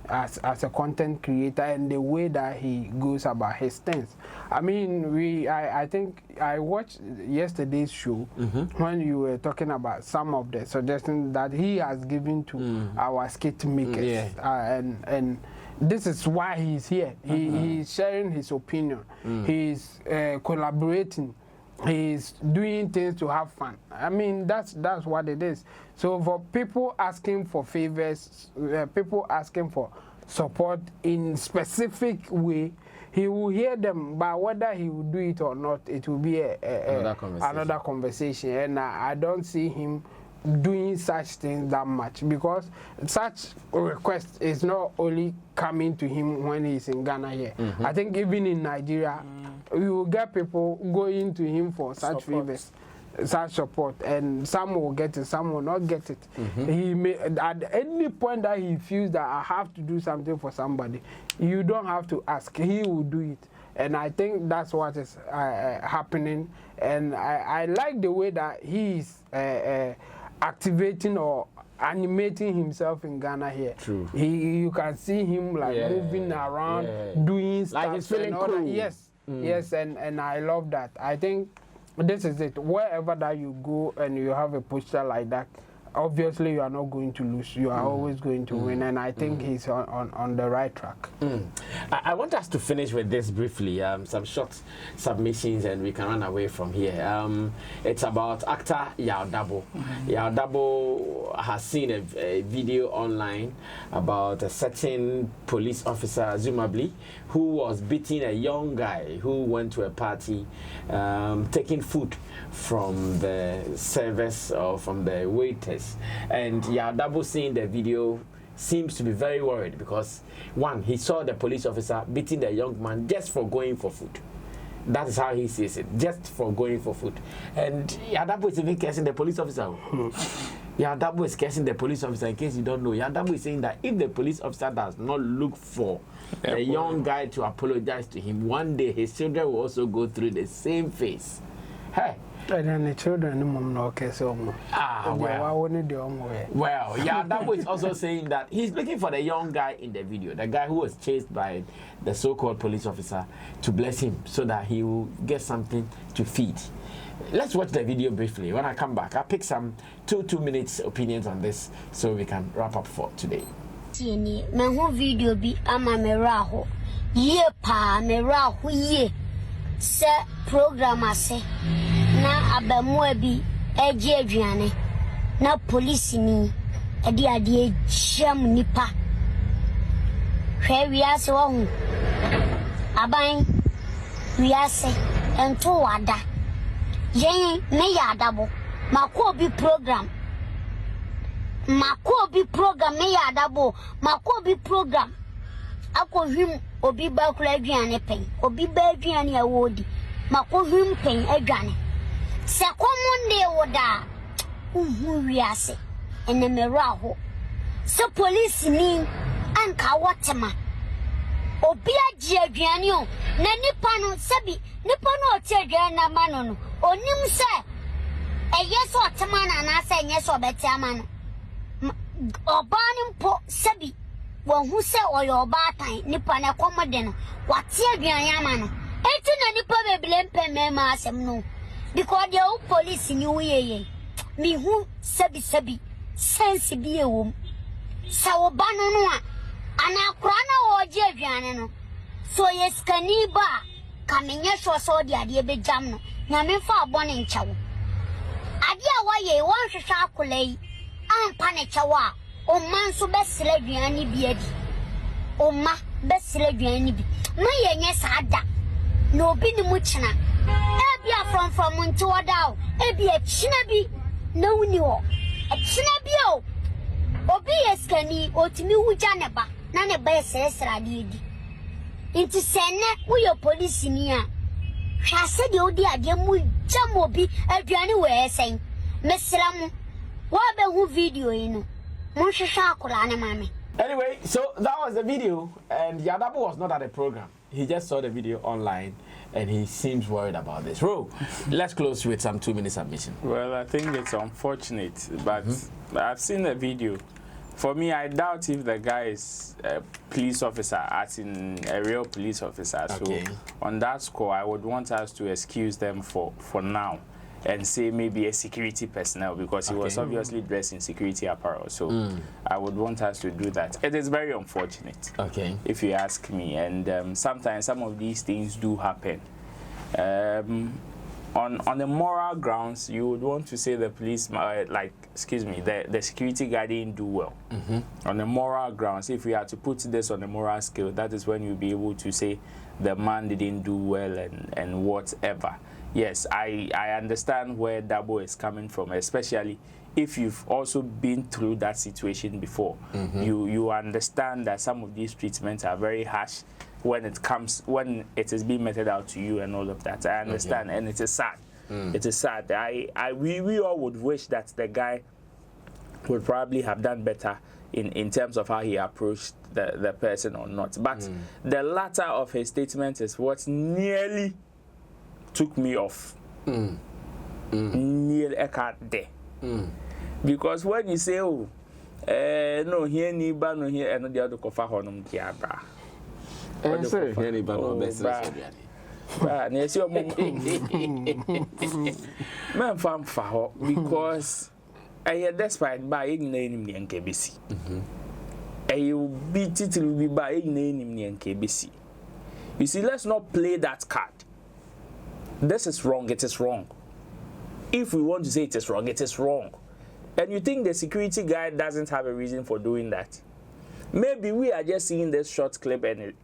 as a content creator, and the way that he goes about his things. I mean, I think I watched yesterday's show when you were talking about some of the suggestions that he has given to our skit makers. And this is why he's here. He's sharing his opinion. He's collaborating. He's doing things to have fun. I mean, that's what it is. So for people asking for favors, people asking for support in specific way, he will hear them, but whether he will do it or not, it will be another conversation. And I don't see him doing such things that much, because such request is not only coming to him when he's in Ghana here. I think even in Nigeria, we will get people going to him for such favors, such support, and some will get it, some will not get it. He may, at any point that he feels that I have to do something for somebody, you don't have to ask, he will do it. And I think that's what is happening. And I like the way that he is activating or animating himself in Ghana here. True. You can see him like moving around, doing stuff. Like he's feeling cool. Yes, yes, and I love that. I think this is it. Wherever that you go and you have a poster like that, obviously you are not going to lose. You are always going to win, and I think he's on the right track. I want us to finish with this briefly, some short submissions, and we can run away from here. It's about actor Yaw Dabo. Yaw Dabo has seen a video online about a certain police officer, presumably, who was beating a young guy who went to a party, taking food from the servers or from the waiters. And Yaw Dabo, seeing the video, seems to be very worried because, one, he saw the police officer beating the young man just for going for food. That is how he sees it, just for going for food. And Yaw Dabo is even cursing the police officer. Yaw Dabo is cursing the police officer. In case you don't know, Yaw Dabo is saying that if the police officer does not look for a young guy to apologize to him, one day his children will also go through the same phase. Hey. And then the children, well, Yaw Dabo is also saying that he's looking for the young guy in the video, the guy who was chased by the so-called police officer, to bless him so that he will get something to feed. Let's watch the video briefly. When I come back, I'll pick some 2 minutes opinions on this so we can wrap up for today. Video be ama meraho ye pa meraho ye se program ase na abamua bi eje aduane na police ni edi ade chiam nipa hwe wiase wo hu aban wiase ento wada yen me Yaw Dabo mako bi program me Yaw Dabo mako program ako him obi ba kula aduane pen obi ba aduane awodi mako him pen aduane se komunde woda wiase ene meraho se police ni anka watema obi aji aduane o na nipa no sebi nipa no oti aduane na mano no onim se eyeso otema na na se enyeso beti amano Obani mpo sebi wonhu se oyo obatan nipa na komode no wate aduan yama no enti na nipa bebele mpeme ma asem no because the police ni uyeye mi hu sebi sense bi ewom sa obano no a ana kura na oje aduan no so yeskani ba kamenye so de ade be jam no na me fa abone nchawo ade a waye won hwehwa akolai ampa ne chawa o man so besele aduane bi adi o ma besele aduane bi ma yenye saada no obi ni mu kina ebia from nti wada o ebia kina bi na wuni ho kina bi o obi yeskani otimi wuja ne ba na ne ba yesesra adi inti sene uyo police ni a hwase de odi ade mu jam obi aduane we esen mesramu who video you know. Anyway, so that was the video, and Yaw Dabo was not at the program. He just saw the video online and he seems worried about this. Ro, let's close with some 2 minute submission. Well, I think it's unfortunate, but I've seen the video. For me, I doubt if the guy is a police officer, as in a real police officer. Okay. So on that score, I would want us to excuse them for now and say maybe a security personnel, because he was obviously dressed in security apparel. So I would want us to do that. It is very unfortunate, if you ask me. And sometimes some of these things do happen. On the moral grounds, you would want to say the police, the security guy didn't do well. On the moral grounds, if we had to put this on the moral scale, that is when you'll be able to say the man didn't do well and whatever. Yes, I understand where Dabo is coming from, especially if you've also been through that situation before, you understand that some of these treatments are very harsh when it is being meted out to you and all of that. I understand, and it is sad. It is sad. We all would wish that the guy would probably have done better in terms of how he approached the person or not. But the latter of his statement is what nearly took me off. Nearly a card there. Because when you say, oh, no, here ni ba no here and the other kofa honum kiabra. Sorry, here ni ba no best. Man, yes, your man farm for because I despite buying name and KBC. You beat it will be buying name and KBC. You see, let's not play that card. This is wrong, it is wrong. If we want to say it is wrong, it is wrong. And you think the security guy doesn't have a reason for doing that? Maybe we are just seeing this short clip and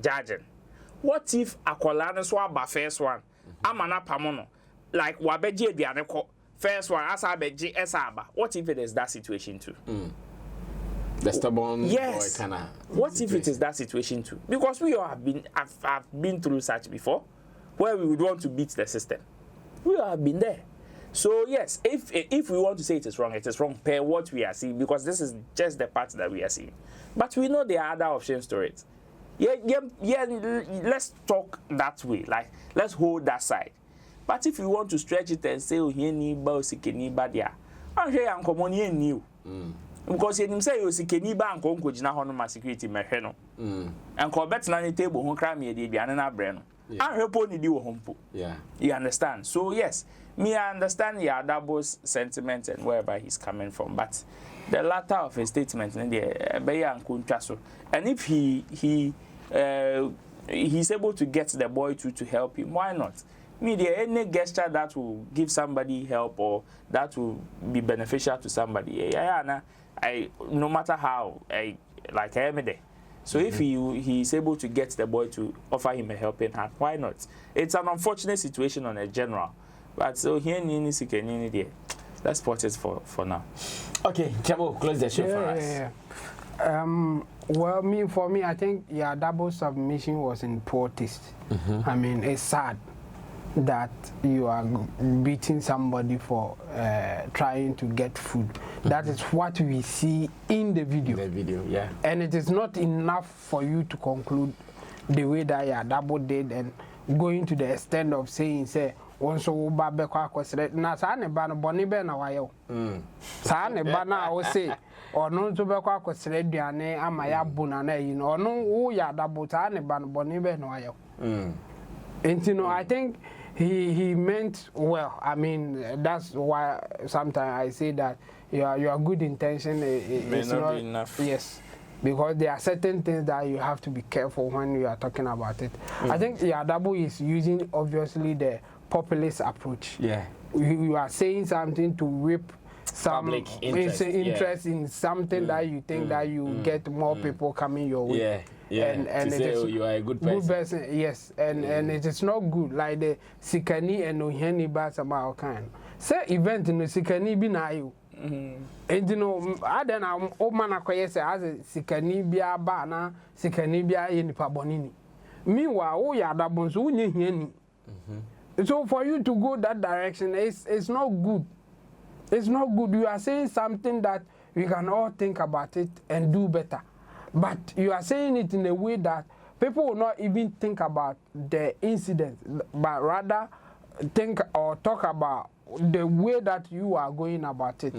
judging. What if Akwalana swaba first one? Amana pamono. Like Wabeji Bianeko, first one, Asabeji Esaba. What if it is that situation too? The stubborn yes. boy kinda. What if it is that situation too? Because we all have been through such before, where we would want to beat the system. We all have been there. So yes, if we want to say it is wrong per what we are seeing, because this is just the part that we are seeing. But we know there are other options to it. Yeah, let's talk that way. Like, let's hold that side. But if you want to stretch it and say, oh, here ni ba osikeni ba dia, I'm sure I'm common here new. Because you say osikeni ba anko nko jina hono ma security mehwe no. Anko bet na ni table ho kra me dey biane na bre no. And repo ni di wo hompo. Yeah. You understand? So yes, me I understand Yadabo's sentiment and wherever he's coming from, but the latter of his statement and if he's able to get the boy to help him, why not? Any gesture that will give somebody help or that will be beneficial to somebody, no matter how, like I am there. So if he is able to get the boy to offer him a helping hand, why not? It's an unfortunate situation on a general, but so here let's put it for now. Okay, Chabo, close the show for us. Well, for me, I think double submission was in poor taste. I mean, it's sad that you are beating somebody for trying to get food. That is what we see in the video. The video, yeah. And it is not enough for you to conclude the way that double did and going to the extent of saying, say, onso uba be kwa kwesere na sa ne ba no boni be na wayo sa ne ba na wo say ono nso be kwa kwesere aduane ama ya buna na yi no ono wo ya double sa ne ba no boni be na wayo and you know I think he meant well. I mean, that's why sometimes I say that your good intention is not enough. Yes, because there are certain things that you have to be careful when you are talking about it. I think Yadabu is using obviously the populist approach. Yeah, you are saying something to whip some public interest in something that you think that you get more people coming your way. Yeah. Yeah, and to say, oh, you are a good person. Yes, and it is not good. Like the Sikani and Oheni Basama kind. Say event in the Sikani be na you. And you know, I don't know, old man acquires as a Sikani bia bana, Sikani bia in Pabonini. Meanwhile, oh, yeah, that bones wouldn't. So for you to go that direction, it's not good. It's not good. You are saying something that we can all think about it and do better. But you are saying it in a way that people will not even think about the incident, but rather think or talk about the way that you are going about it.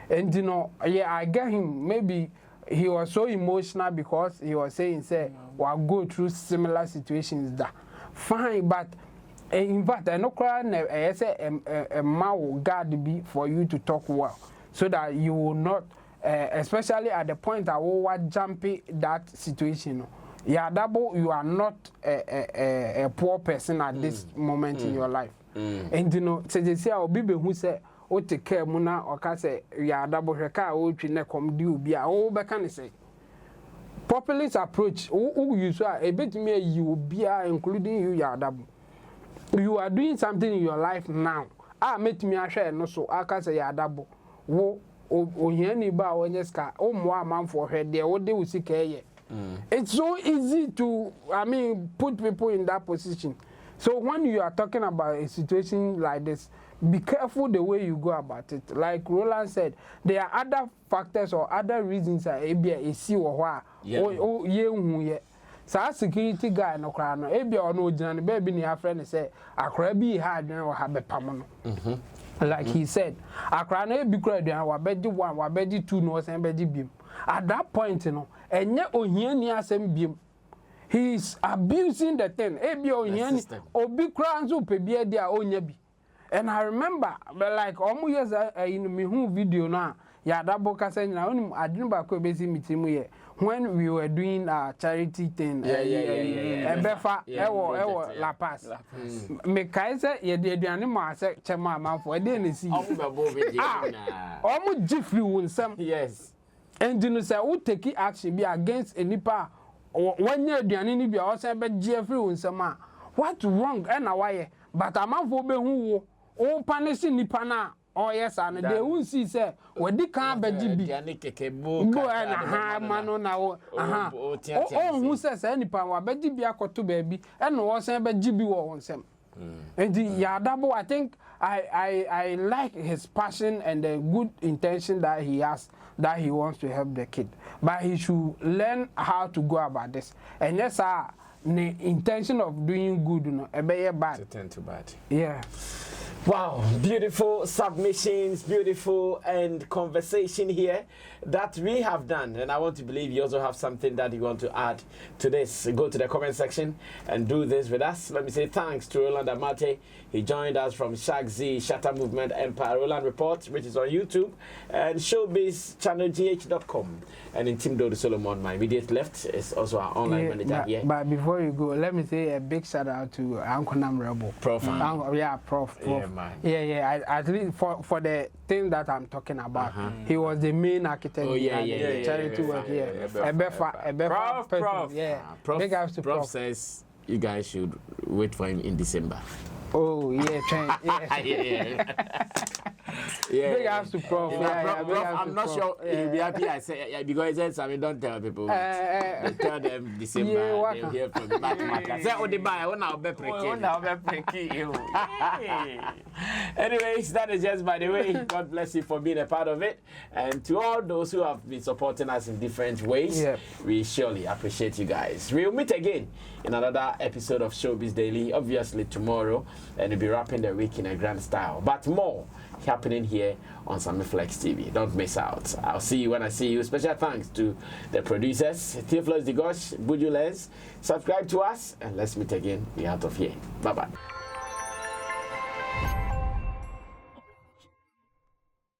And you know, yeah, I get him. Maybe he was so emotional because he was saying, say, we'll go through similar situations. That fine, but in fact, I know I say a man God be for you to talk well, so that you will not. Especially at the point I will jumping that situation. Yeah, double, you are not a poor person at this moment in your life. And you know, say I'll be who say, oh, take care, Muna, or can say, yeah, double her car, oh, you come do be a whole can say. Populist approach, oh, you saw a bit me, you be including you, yeah, double. You are doing something in your life now. I met me a share, no, so I can say, yeah, double. wo ohiani ba wonye ska o mo amanfo hwe de wo de usika ye. It's so easy to, I mean, put people in that position. So when you are talking about a situation like this, be careful the way you go about it. Like Roland said, there are other factors or other reasons that a see or why. Oh, yeah. So security guy no cry no. Ebi ono ojina baby ni friend say akra bi hard no have pam no. Like he said, akra no ebi kra aduan wa bedi 1, wa bedi 2 no say bedi bim. At that point no, enye ohia ni asem bim. He is abusing the thing. Ebi ohia ni obi kra nso pebia dia onya bi. And I remember, but like almost years in me who video na ya double kasa nyina onim adinu ba ko besi mitimu ye. When we were doing a charity thing, Ebefa, Ewo, La Paz. Me kaise ye de aduane ma se chema amanfo e de na si. Omo jifri wonsam. Yes. And you say who take action be against a nipa wanya aduane ni bia o se be jifri wonsam a. What wrong e na why? But amanfo be hu wo o punish nipa na. Oh yes, and they won't see say we di kan beji bi bo na ha mano na wo who says any pan wa beji bi akoto ba bi e no wo san beji bi wo wonsem and ya double. I think I like his passion and the good intention that he has, that he wants to help the kid, but he should learn how to go about this. And yes, the intention of doing good, you know, e be bad to turn to bad. Yeah. Wow, beautiful submissions, beautiful and conversation here that we have done. And I want to believe you also have something that you want to add to this. Go to the comment section and do this with us. Let me say thanks to Roland Amate. He joined us from Shagzi, Shatter Movement Empire, Roland Report, which is on YouTube, and Showbiz Channel GH.com. And in Team Dodo Solomon, my immediate left, is also our online manager here. But before you go, let me say a big shout out to Uncle Nam Rebel. Prof. Prof. Yeah, at least for the thing that I'm talking about. He was the main architect of the charity work here. Prof. Yeah. Big ups to Prof. Says you guys should wait for him in December. Oh, yeah, Big ups to Prof. I'm not sure he'll be happy. I say because he said Sammy, don't tell people. Tell them December. They'll hear from the matter. Say, oh, the buy. Oh, now be Anyways, that is just by the way. God bless you for being a part of it, and to all those who have been supporting us in different ways, we surely appreciate you guys. We'll meet again in another episode of Showbiz Daily, obviously tomorrow, and we'll be wrapping the week in a grand style. But more happening here on Sammy Flex TV. Don't miss out. I'll see you when I see you. Special thanks to the producers, Theophilus Digosh, Buju Lens. Subscribe to us, and let's meet again. We're out of here. Bye-bye.